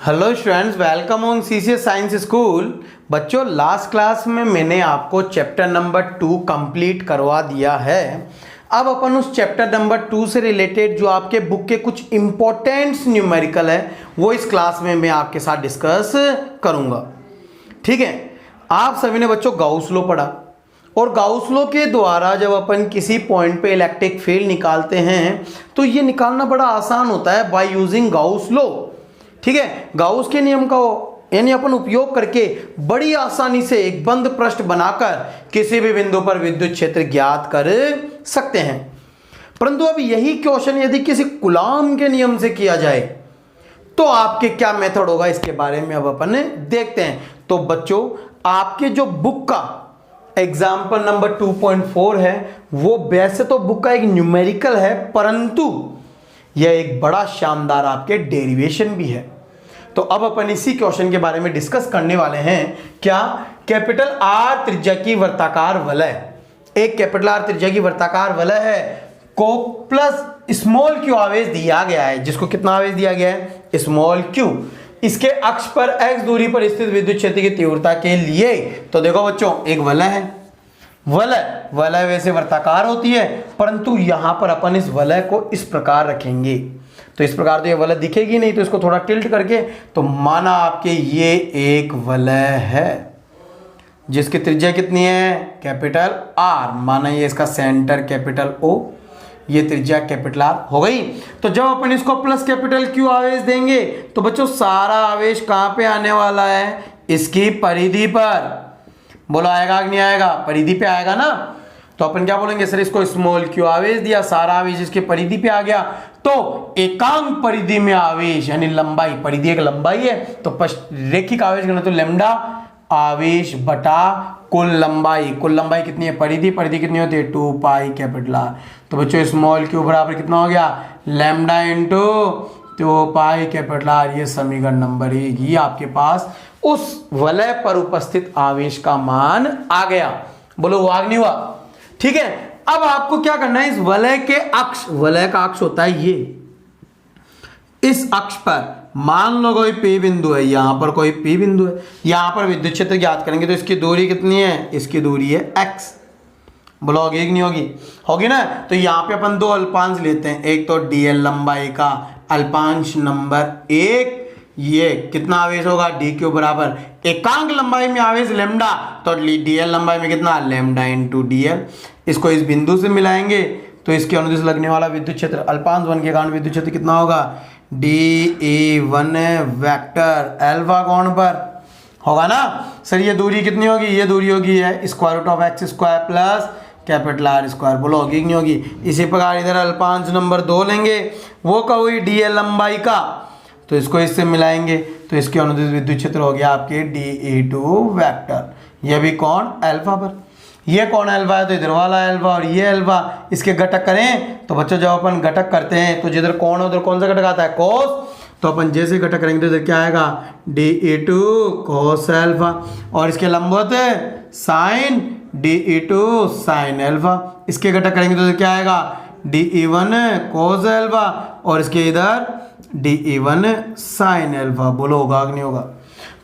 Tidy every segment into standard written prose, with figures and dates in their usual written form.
Hello students, welcome on CCS science school. बच्चों, last class में मैंने आपको चैप्टर नंबर 2 कंप्लीट करवा दिया है। अब अपन उस चैप्टर नंबर 2 से रिलेटेड जो आपके बुक के कुछ इंपॉर्टेंट्स न्यूमेरिकल है वो इस क्लास में मैं आपके साथ डिस्कस करूंगा। ठीक है, आप सभी ने बच्चों गाउस लॉ पढ़ा और गाउस लॉ के द्वारा जब अपन किसी पॉइंट पे इलेक्ट्रिक फील्ड निकालते हैं तो ये निकालना बड़ा आसान होता है बाय यूजिंग गाउस लॉ। ठीक है, गाउस के नियम का यानी अपन उपयोग करके बड़ी आसानी से एक बंद पृष्ठ बनाकर किसी भी बिंदु पर विद्युत क्षेत्र ज्ञात कर सकते हैं। परंतु अब यही क्वेश्चन यदि किसी कूलॉम के नियम से किया जाए तो आपके क्या मेथड होगा, इसके बारे में अब अपन देखते हैं। तो बच्चों, आपके जो बुक का एग्जाम्पल नंबर 2.4 है वो वैसे तो बुक का एक न्यूमेरिकल है, परंतु यह एक बड़ा शानदार आपके डेरिवेशन भी है। तो अब अपन इसी क्वेश्चन के बारे में डिस्कस करने वाले हैं। क्या? कैपिटल आर त्रिज्या की वर्ताकार वलय, एक कैपिटल आर त्रिज्या की वर्ताकार वलय है को प्लस स्मॉल क्यू आवेश दिया गया है, जिसको कितना आवेश दिया गया है? Small Q. इसके अक्ष पर x दूरी पर स्थित विद्युत क्षेत्र की तीव्रता के लिए, तो देखो बच्चों, एक वलय है। वलय वैसे वर्ताकार होती है, परंतु यहां पर अपन इस वलय को इस प्रकार रखेंगे तो इस प्रकार तो ये वलय दिखेगी नहीं, तो इसको थोड़ा टिल्ट करके तो माना आपके ये एक वलय है जिसकी त्रिज्या कितनी है? Capital R. माना ये इसका सेंटर कैपिटल ओ, ये त्रिज्या कैपिटल आर हो गई। तो जब अपन इसको प्लस कैपिटल क्यू आवेश देंगे तो बच्चों सारा आवेश कहां पे आने वाला है? इसकी परिधि पर। बोलो आएगा कि नहीं आएगा? परिधि पे आएगा ना। तो अपन क्या बोलेंगे? सर इसको स्मॉल क्यू आवेश दिया, सारा आवेश इसके परिधि पे आ गया, तो एकांक परिधि में आवेश यानी लंबाई, परिधि एक लंबाई है तो रैखिक आवेश घनत्व तो लैम्डा आवेश बटा कुल लंबाई। कुल लंबाई कितनी है? परिधि कितनी होती है? 2 पाई कैपिटल आर। तो बच्चों स्मॉल क्यू बराबर कितना हो गया? Lambda into 2 pi capital R. ये समीकरण नंबर 1, ये आपके पास उस वलय पर उपस्थित आवेश का मान आ गया। बोलो हुआ नहीं हुआ? ठीक है, अब आपको क्या करना है? इस वलय के अक्ष, वलय का अक्ष होता है ये, इस अक्ष पर मान लो कोई P बिंदु है, यहां पर कोई P बिंदु है, यहां पर विद्युत क्षेत्र ज्ञात करेंगे तो इसकी दूरी कितनी है? इसकी दूरी है x। बोलो होगी कि नहीं होगी? होगी ना। तो यहां पे अपन दो अल्पांश लेते हैं, एक तो dl लंबाई का अल्पांश नंबर 1, ये कितना आवेश होगा? डी क्यू बराबर एकांक लंबाई में आवेश लैम्डा, तो dl लंबाई में कितना? Lambda into dl। इसको इस बिंदु से मिलाएंगे तो इसके अनुदिश लगने वाला विद्युत क्षेत्र अल्पांश 1 के कारण विद्युत क्षेत्र कितना होगा? dE1 वेक्टर अल्फा कोण पर होगा ना। सर ये दूरी कितनी होगी? ये दूरी होगी है square root of x square plus capital R square. बोलो होगी कि नहीं होगी? इसी प्रकार इधर अल्पांश नंबर 2 लेंगे, वो का हुई dl लंबाई का, तो इसको इससे मिलाएंगे तो इसके अनुदिश विद्युत क्षेत्र हो गया आपके dE2 वेक्टर। यह भी कौन? अल्फा पर। ये कौन अल्फा है? तो इधर वाला अल्फा और ये अल्फा। इसके घटक करें तो बच्चों जब अपन घटक करते हैं तो जिधर कौन है उधर कौन सा घटक आता है? कोस। तो अपन जैसे घटक करेंगे तो इधर क्या आएगा? dE2 कोस अल्फा, और इसके लंबवत साइन dE2 साइन अल्फा। इसके घटक करेंगे तो इधर क्या आएगा? dE1 कोस अल्फा, और इसके इधर dE1 साइन अल्फा। बोलो होगा कि नहीं होगा?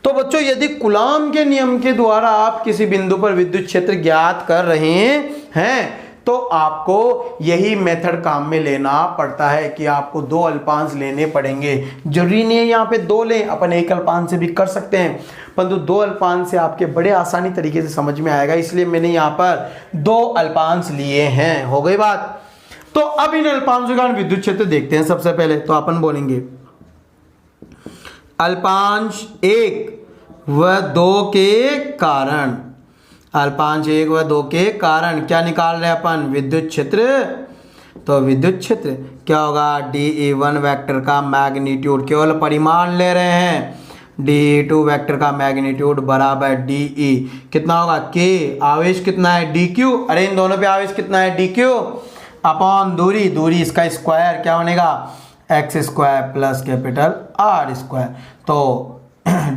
तो बच्चों यदि कूलॉम के नियम के द्वारा आप किसी बिंदु पर विद्युत क्षेत्र ज्ञात कर रहे हैं तो आपको यही मेथड काम में लेना पड़ता है कि आपको दो अल्पांश लेने पड़ेंगे। जरूरी नहीं है यहाँ पे 2 लें, अपन एक अल्पांश से भी कर सकते हैं, परंतु 2 अल्पांश से आपके बड़े आसानी तरीके से समझ में आएगा, इसलिए मैंने यहाँ पर 2 अल्पांश लिए हैं। हो गई बात। तो अब इन अल्पांशों का विद्युत क्षेत्र देखते हैं। सबसे पहले तो अपन बोलेंगे अल्पांश 1 व 2 के कारण। अल्पांश 1 व 2 के कारण क्या निकाल रहे हैं अपन? विद्युत क्षेत्र। तो विद्युत क्षेत्र क्या होगा? dE1 वेक्टर का मैग्नीट्यूड, केवल परिमाण ले रहे हैं, dE2 वेक्टर का मैग्नीट्यूड बराबर dE कितना होगा? k। आवेश कितना है? dq। अरे इन दोनों पे आवेश कितना है? dq अपॉन दूरी, दूरी इसका स्क्वायर क्या बनेगा? x square plus capital R square. तो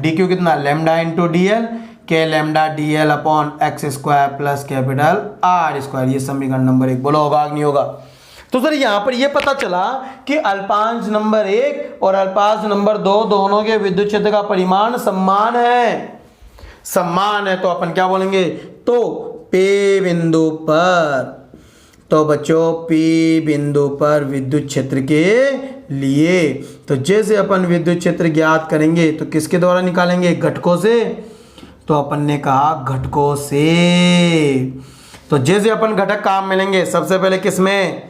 dq कितना? लैम्डा इंटू dl, के lambda dl upon x square plus capital R square. ये समीकरण नंबर 1। बोलो होगा कि नहीं होगा? तो सर यहाँ पर ये पता चला कि अल्पांश नंबर 1 और अल्पांश नंबर 2 दोनों के विद्युत क्षेत्र का परिमाण समान है। समान है तो अपन क्या बोलेंगे, तो P बिंदु पर, तो बच्चों P बिंदु पर विद्युत क्षेत्र के लिए, तो जैसे अपन विद्युत क्षेत्र ज्ञात करेंगे तो किसके द्वारा निकालेंगे, घटकों से। तो अपन ने कहा घटकों से। तो जैसे अपन घटक काम मिलेंगे सबसे पहले किसमें,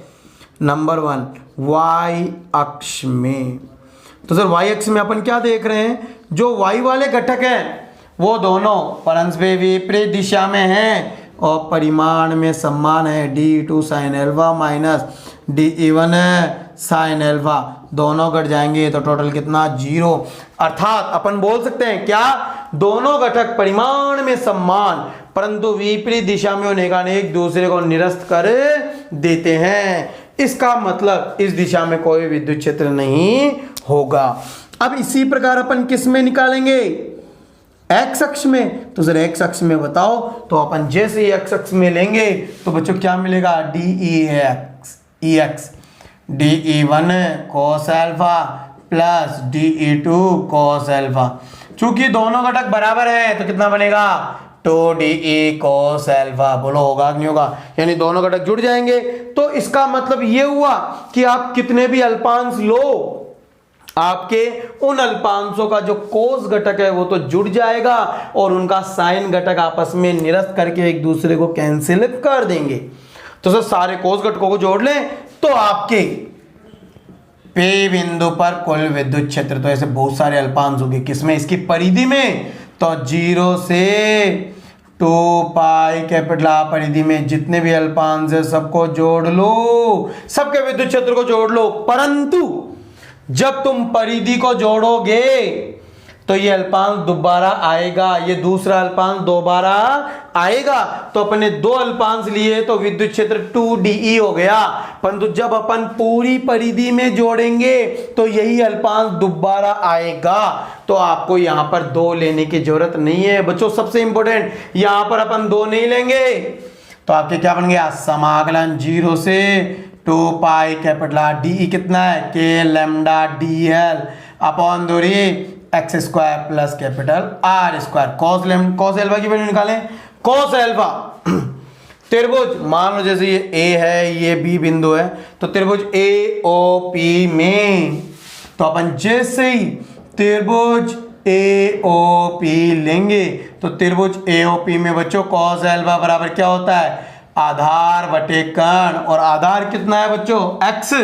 नंबर 1 y अक्ष में। तो सर y अक्ष में अपन क्या देख रहे हैं, जो y वाले घटक हैं वो दोनों परस्पर विपरीत दिशा में हैं और परिमाण में समान है। d2 sin alpha minus d1 sin alpha, दोनों घट जाएंगे तो टोटल कितना, 0। अर्थात अपन बोल सकते हैं क्या, दोनों घटक परिमाण में समान परंतु विपरीत दिशा में होने के कारण एक दूसरे को निरस्त कर देते हैं। इसका मतलब इस दिशा में कोई विद्युत क्षेत्र नहीं होगा। अब इसी प्रकार अपन किस में निकालेंगे, एक्स अक्ष में। तो सर एक्स अक्ष में बताओ, तो अपन जैसे ही एक्स अक्ष में लेंगे तो बच्चों क्या मिलेगा, D x de1 cos alpha plus de2 cos alpha. चूंकि दोनों घटक बराबर हैं तो कितना बनेगा, 2de cos अल्फा। बोलो होगा कि नहीं होगा, यानी दोनों घटक जुड़ जाएंगे। तो इसका मतलब ये हुआ कि आप कितने भी अल्पांश लो, आपके उन अल्पांशों का जो कोस घटक है वो तो जुड़ जाएगा और उनका साइन घटक आपस में निरस्त करके एक दूसरे को कैंसिल कर देंगे। तो सर सारे कोस घटकों को जोड़ लें तो आपके P बिंदु पर कुल विद्युत क्षेत्र, तो ऐसे बहुत सारे अल्पांश होंगे किसमें, इसकी परिधि में। तो 0 से 2 पाई कैपिटल R परिधि में जितने भी अल्पांश है सबको जोड़ लो, सबके विद्युत क्षेत्र को जोड़ लो। परंतु जब तुम परिधि को जोड़ोगे तो ये अल्पांश दोबारा आएगा, ये दूसरा अल्पांश दोबारा आएगा। तो अपने दो अल्पांश लिए तो विद्युत क्षेत्र 2de हो गया, परंतु जब अपन पूरी परिधि में जोड़ेंगे तो यही अल्पांश दोबारा आएगा। तो आपको यहां पर 2 लेने की जरूरत नहीं है बच्चों। सबसे इंपॉर्टेंट, यहां पर अपन 2 नहीं लेंगे तो आपके क्या बन गया, समाकलन 0 से 2 पाई कैपिटल R, डी कितना है, के लैम्डा dl अपॉन दूरी x square plus capital R square. Cos alpha की वैल्यू निकालें, कॉस एल्फा त्रिभुज, मान लो जैसे ये A है ये B बिंदु है, तो त्रिभुज AOP में, तो अपन जैसे ही त्रिभुज AOP लेंगे तो त्रिभुज AOP में बच्चों कॉस एल्फा बराबर क्या होता है, आधार बटे कर्ण, और आधार कितना है बच्चों, x,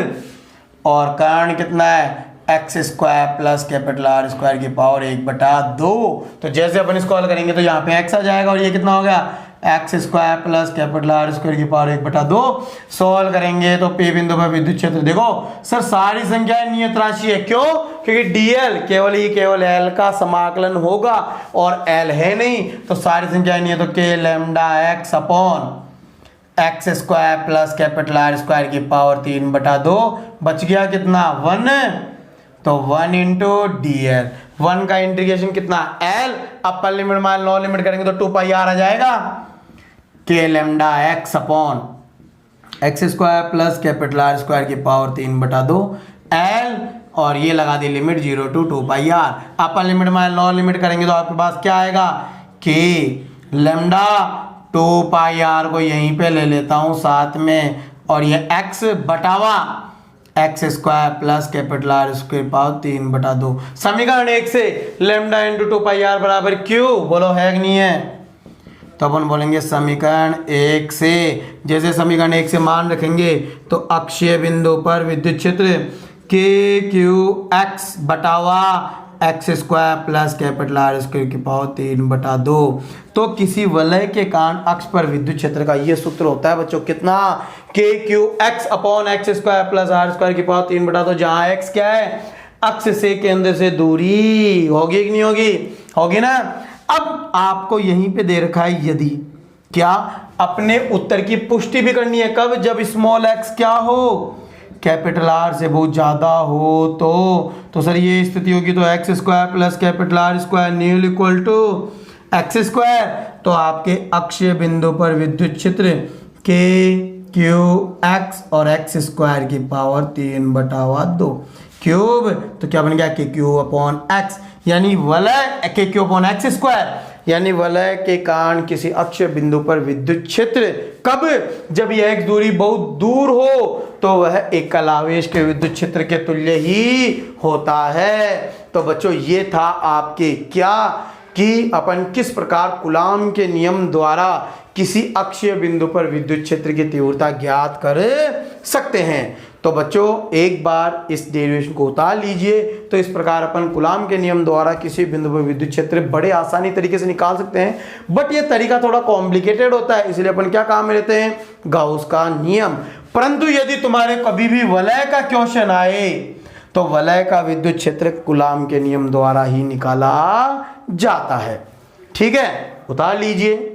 और कर्ण कितना है, x square plus capital R स्क्वायर की पावर 1/2। तो जैसे अपन इसको हल करेंगे तो यहाँ पे x आ जाएगा और ये कितना हो गया, x square plus capital R स्क्वायर की पावर 1/2। सॉल्व करेंगे तो P बिंदु पर विद्युत क्षेत्र, देखो सर सारी संख्याएं नियत राशि है, क्यों, क्योंकि dl केवल L का समाकलन होगा और L है नहीं, तो सारी संख्याएं नियत, तो k lambda x upon x square plus capital R स्क्वायर की पावर 3/2, बच गया कितना, 1। तो 1 इंटू dl, 1 का इंटीग्रेशन कितना, L, upper limit minus lower limit करेंगे तो 2 पाई R आ जाएगा, के lambda x upon x square plus capital R स्क्वायर की पावर 3/2 L, और ये लगा दी limit 0 to 2 pi R, upper limit minus lower limit करेंगे तो आपके पास क्या आएगा, के लैम्डा 2 पाई R को यहीं पे ले लेता हूं साथ में, और ये x बटावा x square plus capital R स्क्वायर पावर 3/2। समीकरण 1 से लैम्डा इंटू 2 पाई R बराबर क्यू, बोलो है कि नहीं है। तो अपन बोलेंगे समीकरण 1 से, जैसे समीकरण 1 से मान रखेंगे तो अक्षीय बिंदु पर विद्युत क्षेत्र के क्यू एक्स बटावा x square plus capital R स्क्वायर की पावर 3/2। तो किसी वलय के कारण अक्ष पर विद्युत क्षेत्र का ये सूत्र होता है बच्चों, कितना, के q x upon x square plus R स्क्वायर की पावर 3/2, जहां x क्या है, अक्ष से केंद्र से दूरी, होगी कि नहीं होगी, होगी ना। अब आपको यहीं पे दे रखा है यदि, क्या, अपने उत्तर की पुष्टि भी करनी है, कब, जब स्मॉल x क्या हो, कैपिटल R से बहुत ज्यादा हो। तो सर ये स्थिति होगी तो x square plus capital R square न्यूल इक्वल टू एक्स स्क्वायर। तो आपके अक्षीय बिंदु पर विद्युत क्षेत्र के क्यू एक्स और एक्स स्क्वायर की पावर 3/2 क्यूब, तो क्या बन गया के क्यू अपॉन एक्स, यानी वलय के क्यू अपॉन एक्स स्क्वायर, यानी वलय के कारण किसी अक्षीय बिंदु पर विद्युत क्षेत्र कब, जब यह एक्स दूरी बहुत दूर हो तो वह एकल आवेश के विद्युत क्षेत्र के तुल्य ही होता है। तो बच्चों ये था आपके क्या कि अपन किस प्रकार कूलाम के नियम द्वारा किसी अक्षीय बिंदु पर विद्युत क्षेत्र की तीव्रता ज्ञात कर सकते हैं। तो बच्चों एक बार इस डेरिवेशन को उतार लीजिए। तो इस प्रकार अपन कूलाम के नियम द्वारा किसी बिंदु पर विद्युत क्षेत्र बड़े आसानी तरीके से निकाल सकते हैं, बट ये तरीका थोड़ा कॉम्प्लिकेटेड होता है, इसलिए अपन क्या काम में लेते हैं, गाउस का नियम। परंतु यदि तुम्हारे कभी भी वलय का क्वेश्चन आए तो वलय का विद्युत क्षेत्र कूलाम के नियम द्वारा ही निकाला जाता है। ठीक है, उतार लीजिए।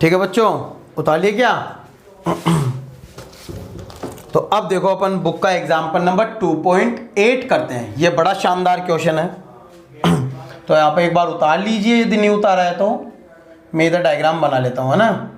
ठीक है बच्चों, उतार लिए क्या? तो अब देखो अपन बुक का एग्जाम्पल नंबर 2.8 करते हैं। ये बड़ा शानदार क्वेश्चन है। तो यहाँ पे एक बार उतार लीजिए, यदि नहीं उतारा है तो मैं इधर डायग्राम बना लेता हूँ, है ना।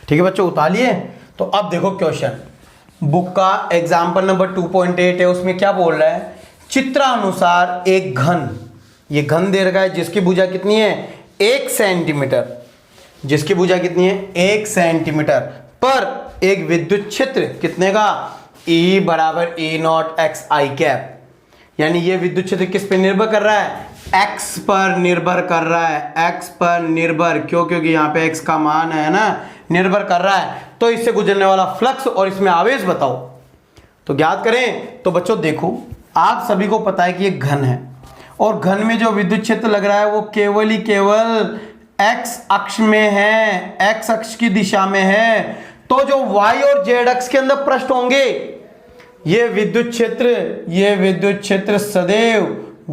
ठीक है बच्चों, उतार लिए। तो अब देखो क्वेश्चन, बुक का एग्जाम्पल नंबर 2.8 है, उसमें क्या बोल रहा है, चित्रानुसार एक घन, ये घन दे रखा है जिसकी भुजा कितनी है 1 सेंटीमीटर, जिसकी भुजा कितनी है 1 सेंटीमीटर पर एक विद्युत क्षेत्र कितने का E बराबर E not x I cap, यानी ये विद्युत क्षेत्र किस पे निर्भर कर रहा है, x पर निर्भर कर रहा है, x पर निर्भर, क्यों, क्योंकि यहाँ पे x का मान है ना, निर्भर कर रहा है। तो इससे गुजरने वाला फ्लक्स और इसमें आवेश बताओ, तो ज्ञात करें। तो बच्चों देखो, आप सभी को पता है कि ये घन है और घन में जो विद्युत क्षेत्र लग रहा है वो केवल ही केवल x अक्ष में है, x अक्ष की दिशा में है। तो जो y और z अक्ष के अंदर पृष्ठ होंगे, ये विद्युत क्षेत्र सदैव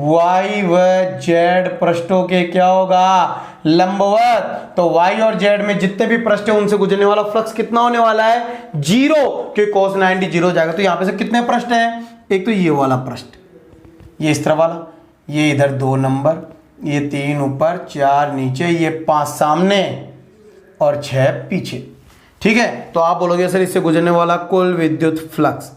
y व z पृष्ठों के क्या होगा, लंबवत। तो y और z में जितने भी पृष्ठ हैं उनसे गुजरने वाला फ्लक्स कितना होने वाला है, 0, क्योंकि cos 90 0 हो जाएगा। तो यहां पे से कितने पृष्ठ हैं, एक तो ये वाला पृष्ठ, ये इस तरह वाला, ये इधर 2 नंबर, ये 3 ऊपर 4 नीचे, ये 5 सामने और 6 पीछे। ठीक है, तो आप बोलोगे सर इससे गुजरने वाला कुल विद्युत फ्लक्स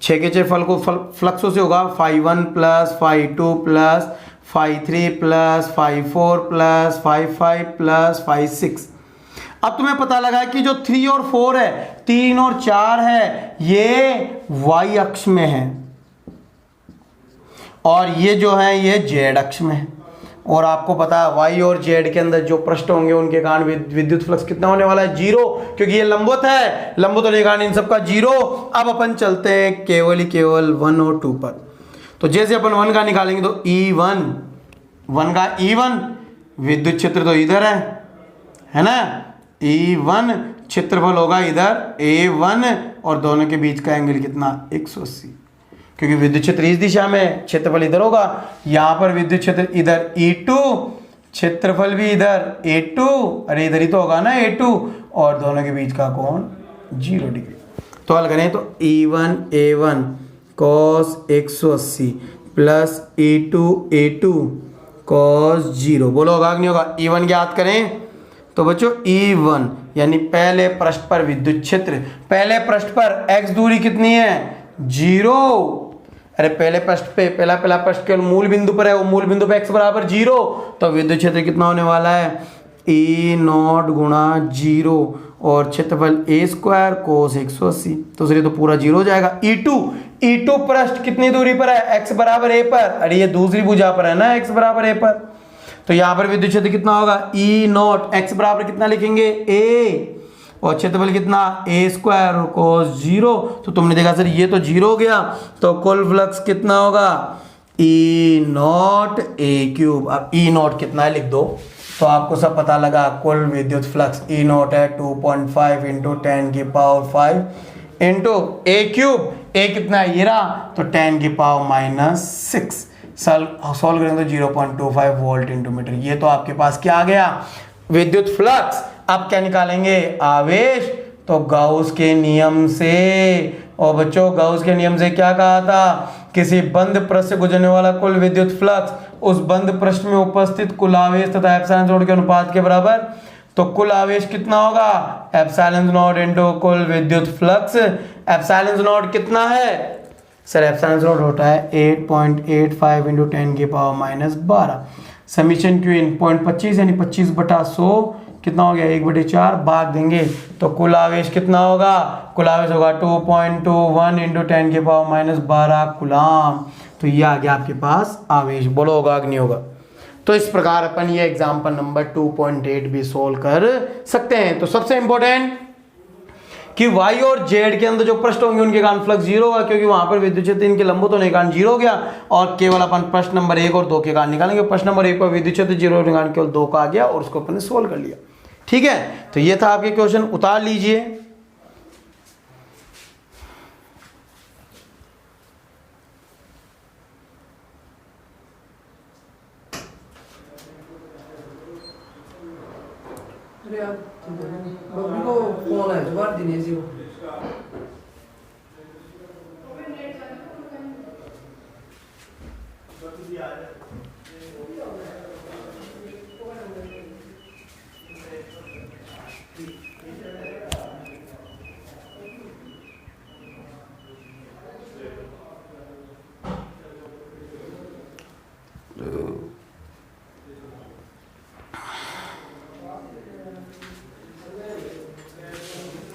6 के 6 फल को फ्लक्सों से होगा, φ1 plus φ2 plus φ3 plus φ4 plus φ5 plus φ6। अब तुम्हें पता लगा है कि जो 3 और 4 है, 3 और 4 है, ये y अक्ष में है और ये जो है ये z अक्ष में है। और आपको पता है y और z के अंदर जो पृष्ठ होंगे उनके कारण विद्युत फ्लक्स कितना होने वाला है, 0, क्योंकि ये लंबवत है, लंबवत होने के कारण इन सबका 0। अब अपन चलते हैं केवल ही केवल 1 और 2 पर। तो जैसे अपन 1 का निकालेंगे तो E1, 1 का E1 विद्युत क्षेत्र तो इधर है ना, E1 क्षेत्रफल होगा इधर A1 और दोनों के बीच का एंगल कितना 180, क्योंकि विद्युत क्षेत्र इस दिशा में, क्षेत्रफल इधर होगा। यहां पर विद्युत क्षेत्र इधर E2, क्षेत्रफल भी इधर A2, अरे इधर ही तो होगा ना A2, और दोनों के बीच का कोण 0 डिग्री। तो हल करें तो E1 A1 cos 180 plus E2 A2 cos 0, बोलो होगा कि नहीं होगा। E1 ज्ञात करें तो बच्चों E1 यानी पहले पृष्ठ पर विद्युत क्षेत्र, पहले पृष्ठ पर x दूरी कितनी है 0, अरे पहले पृष्ठ पे पहला पृष्ठ केवल मूल बिंदु पर है, वो मूल बिंदु पे x बराबर 0, तो विद्युत क्षेत्र कितना होने वाला है E नॉट गुणा 0 और क्षेत्रफल a स्क्वायर कोस 180, तो सर ये तो पूरा 0 हो जाएगा। E2 पृष्ठ कितनी दूरी पर है, x बराबर a पर, अरे ये दूसरी भुजा पर है ना, x बराबर a पर, तो यहाँ पर विद्युत क्षेत्र कितना होगा E नॉट, x बराबर कितना लिखेंगे a, और क्षेत्रफल कितना a स्क्वायर कोस 0, तो तुमने देखा सर ये तो 0 हो गया, तो कुल फ्लक्स कितना होगा E नॉट a क्यूब। अब E नॉट कितना है लिख दो, तो आपको सब पता लगा, कुल विद्युत फ्लक्स E नॉट है 2.5 इंटू 10 की power 5 into a cube, a कितना है ये रहा, तो 10 की पावर -6, सॉल्व करेंगे तो 0.25 वोल्ट इंटू मीटर। ये तो आपके पास क्या आ गया विद्युत फ्लक्स। अब क्या निकालेंगे आवेश, तो गाउस के नियम से, और बच्चों गाउस के नियम से क्या कहा था, किसी बंद पृष्ठ से गुजरने वाला कुल विद्युत फ्लक्स उस बंद पृष्ठ में उपस्थित कुल आवेश तथा एप्सिलॉन नॉट के अनुपात के बराबर। तो कुल आवेश कितना होगा एप्सिलॉन नॉट इनटू कुल विद्युत फ्लक्स। एप्सिलॉन नॉट कितना है सर, एप्सिलॉन नॉट होता है 8.85 इंटू 10 की पावर -12, समीशन क्यू इन 0.25 यानी 25/100 कितना हो गया 1/4, भाग देंगे तो कुल आवेश कितना होगा, कुल आवेश होगा 2.21 इंटू 10 की पावर -12 कूलम। तो ये आ गया आपके पास आवेश, बोलो होगा कि नहीं होगा। तो इस प्रकार अपन ये एग्जाम्पल नंबर 2.8 भी सोल्व कर सकते हैं। तो सबसे इंपॉर्टेंट कि y और z के अंदर जो पृष्ठ होंगे उनके कारण फ्लक्स 0 होगा, क्योंकि वहां पर विद्युत क्षेत्र इनके लंबवत होने के कारण 0 हो गया, और केवल अपन प्रश्न नंबर 1 और 2 के कारण निकालेंगे। प्रश्न नंबर 1 पर विद्युत क्षेत्र 0 होने के कारण केवल 2 का आ गया और उसको अपन ने सोल्व कर लिया। ठीक है, तो ये था आपके क्वेश्चन, उतार लीजिए। बब्बी को फोन है जवाब देने से वो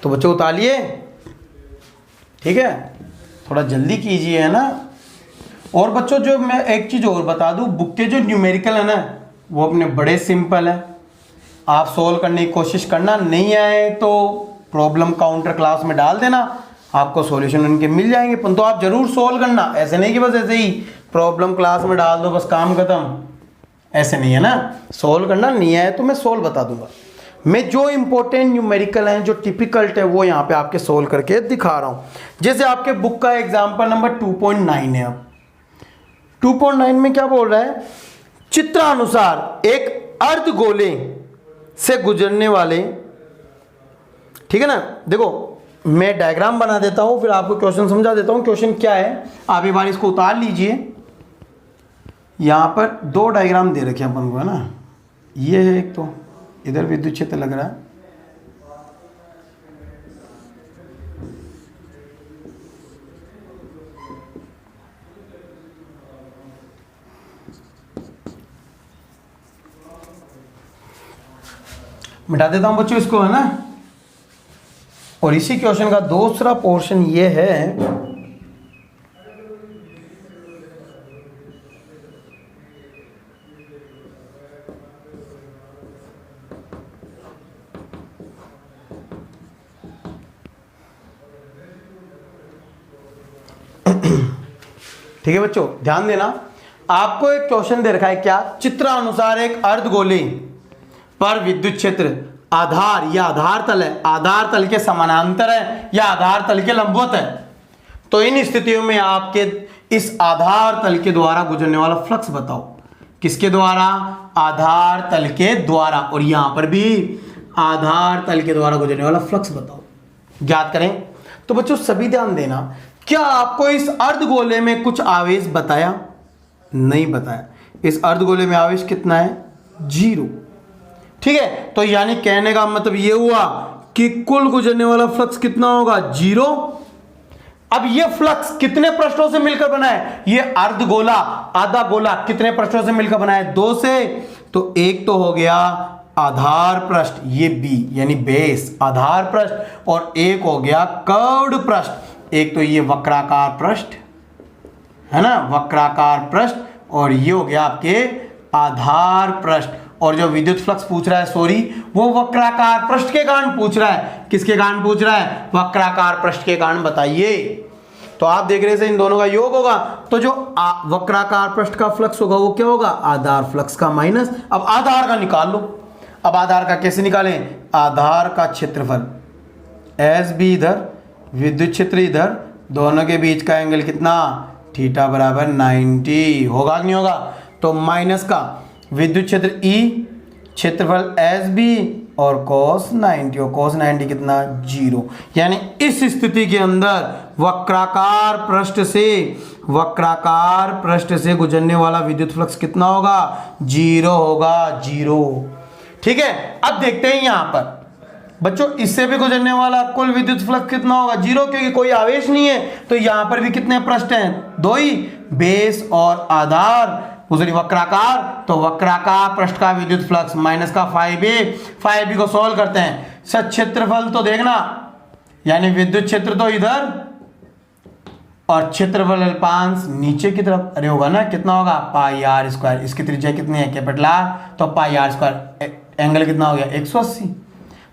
तो बच्चों उतारिए, ठीक है, थोड़ा जल्दी कीजिए, है ना। और बच्चों जो मैं एक चीज़ और बता दूं, बुक के जो न्यूमेरिकल है ना वो अपने बड़े सिंपल है, आप सोल्व करने की कोशिश करना, नहीं आए तो प्रॉब्लम काउंटर क्लास में डाल देना, आपको सॉल्यूशन उनके मिल जाएंगे, परंतु आप जरूर सोल्व करना, ऐसे नहीं कि बस ऐसे ही प्रॉब्लम क्लास में डाल दो बस काम खत्म, ऐसे नहीं है ना, सोल्व करना, नहीं आए तो मैं सोल्व बता दूंगा। मैं जो इंपॉर्टेंट न्यूमेरिकल हैं जो टिपिकल्ट है वो यहाँ पे आपके सोल्व करके दिखा रहा हूँ। जैसे आपके बुक का एग्जाम्पल नंबर 2.9 है। अब 2.9 में क्या बोल रहा है, चित्रानुसार एक अर्धगोले से गुजरने वाले, ठीक है ना। देखो मैं डायग्राम बना देता हूं फिर आपको क्वेश्चन समझा देता हूं। क्वेश्चन क्या है, आप एक बार इसको उतार लीजिए। यहां पर दो डायग्राम दे रखे हैं अपन को, है ना। ये है एक, तो इधर विद्युत क्षेत्र लग रहा है, मिटा देता हूं बच्चों इसको, है ना। और इसी क्वेश्चन का दूसरा पोर्शन ये है, ठीक है बच्चों ध्यान देना। आपको एक क्वेश्चन दे रखा है, क्या, चित्रानुसार एक अर्धगोले पर विद्युत क्षेत्र आधार या आधार तल है, आधार तल के समानांतर है या आधार तल के लंबवत है। तो इन स्थितियों में आपके इस आधार तल के द्वारा गुजरने वाला फ्लक्स बताओ। किसके द्वारा, आधार तल के द्वारा, और यहां पर भी आधार तल के द्वारा गुजरने वाला फ्लक्स बताओ, ज्ञात करें। तो बच्चों सभी ध्यान देना, क्या आपको इस अर्धगोले में कुछ आवेश बताया, नहीं बताया। इस अर्धगोले में आवेश कितना है, 0, ठीक है। तो यानी कहने का मतलब ये हुआ कि कुल गुजरने वाला फ्लक्स कितना होगा, 0। अब ये फ्लक्स कितने पृष्ठों से मिलकर बना है, ये अर्धगोला आधा गोला कितने पृष्ठों से मिलकर बना है, 2 से। तो एक तो हो गया आधार पृष्ठ, ये बी यानी बेस आधार पृष्ठ, और एक हो गया कर्व्ड पृष्ठ, एक तो ये वक्राकार पृष्ठ, है ना, वक्राकार पृष्ठ, और ये हो गया आपके आधार पृष्ठ। और जो विद्युत फ्लक्स पूछ रहा है, सॉरी, वो वक्राकार पृष्ठ के कारण पूछ रहा है। किसके कारण पूछ रहा है, वक्राकार पृष्ठ के कारण बताइए। तो आप देख रहे हैं इन दोनों का योग होगा, तो जो वक्राकार पृष्ठ का फ्लक्स होगा वो क्या होगा, आधार फ्लक्स का माइनस। अब आधार का निकाल लो। अब आधार का कैसे निकालें, आधार का क्षेत्रफल एस बी इधर, विद्युत क्षेत्र इधर, दोनों के बीच का एंगल कितना, थीटा बराबर 90 होगा कि नहीं होगा। तो माइनस का विद्युत क्षेत्र ई, क्षेत्रफल एस बी, और cos 90, और cos 90 कितना, 0। यानी इस स्थिति के अंदर वक्राकार पृष्ठ से गुजरने वाला विद्युत फ्लक्स कितना होगा, 0 होगा, 0, ठीक है। अब देखते हैं यहां पर बच्चों, इससे भी गुजरने वाला कुल विद्युत फ्लक्स कितना होगा, 0, क्योंकि कोई आवेश नहीं है। तो यहां पर भी कितने पृष्ठ हैं, 2 ही, बेस और आधार, दूसरी वक्राकार। तो वक्राकार पृष्ठ का विद्युत फ्लक्स माइनस का 5a को सॉल्व करते हैं। सच क्षेत्रफल तो देखना, यानी विद्युत क्षेत्र तो इधर और क्षेत्रफल अल्पांश नीचे की तरफ, अरे होगा ना, कितना होगा, पाई आर स्क्वायर। इसकी त्रिज्या कितनी है, कैपिटल आर, तो पाई आर स्क्वायर, एंगल कितना हो गया, 180।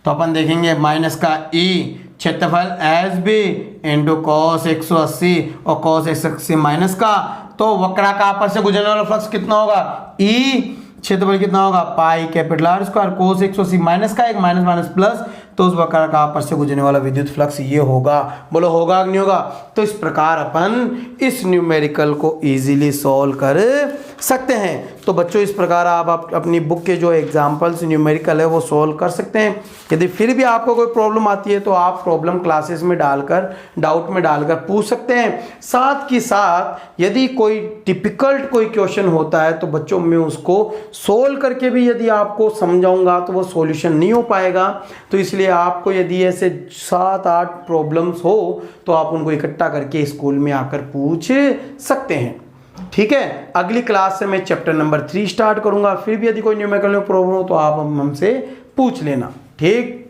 तो अपन देखेंगे माइनस का ई, क्षेत्रफल एस बी इंटू कॉस 180, और कॉस 180 माइनस का, तो वक्राकार पर से गुजरने वाला फ्लक्स कितना होगा, ई, क्षेत्रफल कितना होगा, पाई कैपिटल आर स्क्वायर, कोस 180 माइनस का, एक माइनस माइनस प्लस, तो उस वक्राकार पर से गुजरने वाला विद्युत फ्लक्स ये होगा। बोलो होगा कि नहीं होगा। तो इस प्रकार अपन इस न्यूमेरिकल को इजीली सॉल्व कर सकते हैं। तो बच्चों इस प्रकार आप अपनी बुक के जो एग्जाम्पल्स न्यूमेरिकल है वो सॉल्व कर सकते हैं। यदि फिर भी आपको कोई प्रॉब्लम आती है तो आप प्रॉब्लम क्लासेस में डालकर, डाउट में डालकर पूछ सकते हैं। साथ ही साथ यदि कोई टिपिकल्ट कोई क्वेश्चन होता है तो बच्चों मैं उसको सोल्व करके भी यदि आपको समझाऊंगा तो वो सॉल्यूशन नहीं हो पाएगा। तो इसलिए आपको यदि ऐसे 7-8 प्रॉब्लम्स हो तो आप उनको इकट्ठा करके स्कूल में आकर पूछ सकते हैं। ठीक है, अगली क्लास से मैं चैप्टर नंबर 3 स्टार्ट करूंगा। फिर भी यदि कोई न्यूमेरिकल में प्रॉब्लम हो तो आप हमसे पूछ लेना। ठीक।